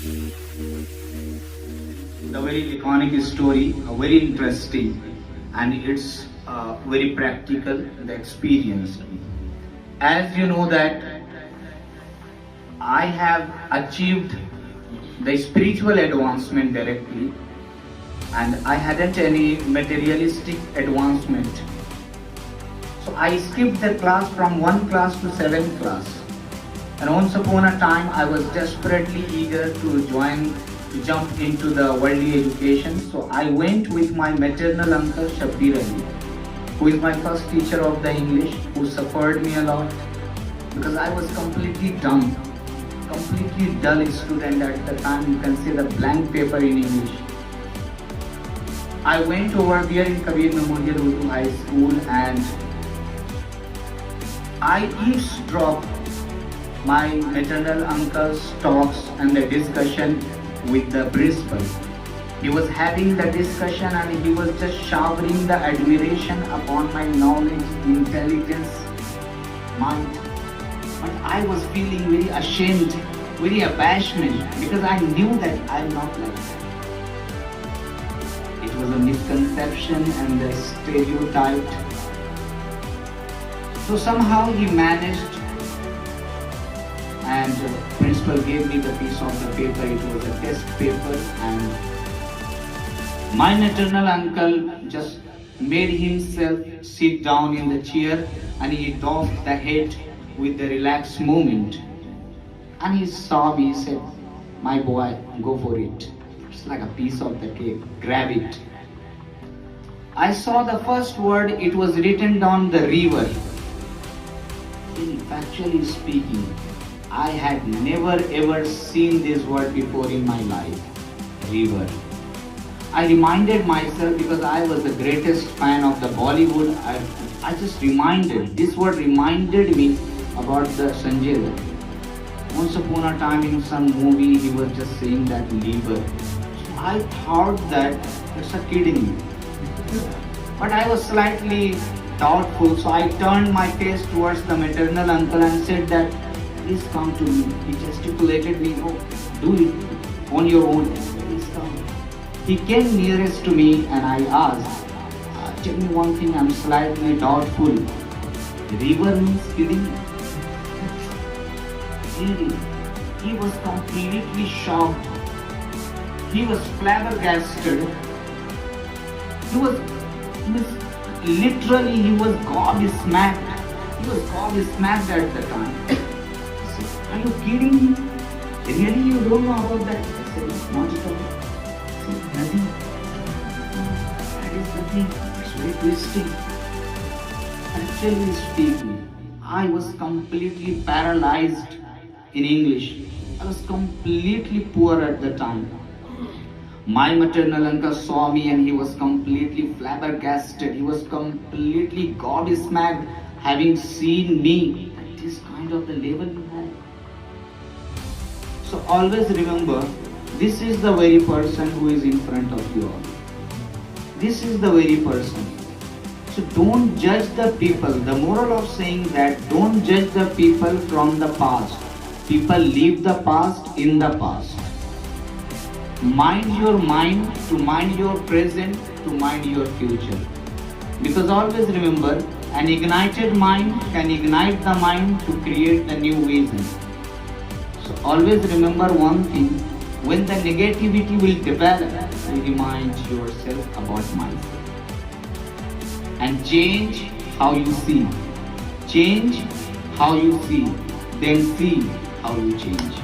The very iconic story, very interesting, and it's very practical, the experience. As you know that I have achieved the spiritual advancement directly, and I hadn't any materialistic advancement. So I skipped the class from 1 class to 7th class. And once upon a time I was desperately eager to jump into the worldly education. So I went with my maternal uncle Shabbir Ali, who is my first teacher of the English, who suffered me a lot because I was completely dumb, completely dull student at the time. You can see the blank paper in English. I went over there in Kabir Memorial Urdu High School and I eavesdropped my maternal uncle's talks and the discussion with the principal. He was having the discussion and he was just showering the admiration upon my knowledge, intelligence, mind. But I was feeling very ashamed, very abashment, because I knew that I am not like that. It was a misconception and a stereotyped. So somehow he managed, and principal gave me the piece of the paper. It was a test paper, and my maternal uncle just made himself sit down in the chair and he doffed the head with the relaxed movement. And he saw me, he said, "My boy, go for it. It's like a piece of the cake. Grab it." I saw the first word, it was written down, the river. Factually speaking, I had never ever seen this word before in my life. River. I reminded myself, because I was the greatest fan of the Bollywood, I just reminded, this word reminded me about the Sanjay Dutt. Once upon a time in some movie, he was just saying that liver. So I thought that it's a kidney. But I was slightly doubtful, so I turned my face towards the maternal uncle and said that, "Please come to me." He gesticulated me, "Oh, do it on your own. Please come." He came nearest to me and I asked, "Tell me one thing, I'm slightly doubtful. River means kidney?" Really, he was completely shocked. He was flabbergasted. He was literally, he was gobsmacked. He was gobsmacked at the time. I said, "Are you kidding me? Really, you don't know about that?" I said, "Not at all." I said, "Nothing. That is the thing. It's very twisting." Actually speaking, I was completely paralyzed in English. I was completely poor at the time. My maternal uncle saw me and he was completely flabbergasted. He was completely gobsmacked, having seen me at this kind of the level you had. So always remember, this is the very person who is in front of you all. This is the very person. So don't judge the people. The moral of saying that, don't judge the people from the past. People leave the past in the past. Mind your mind to mind your present to mind your future. Because always remember, an ignited mind can ignite the mind to create the new vision. So always remember one thing, when the negativity will develop, you remind yourself about myself. And change how you see. Change how you see. Then see how you change.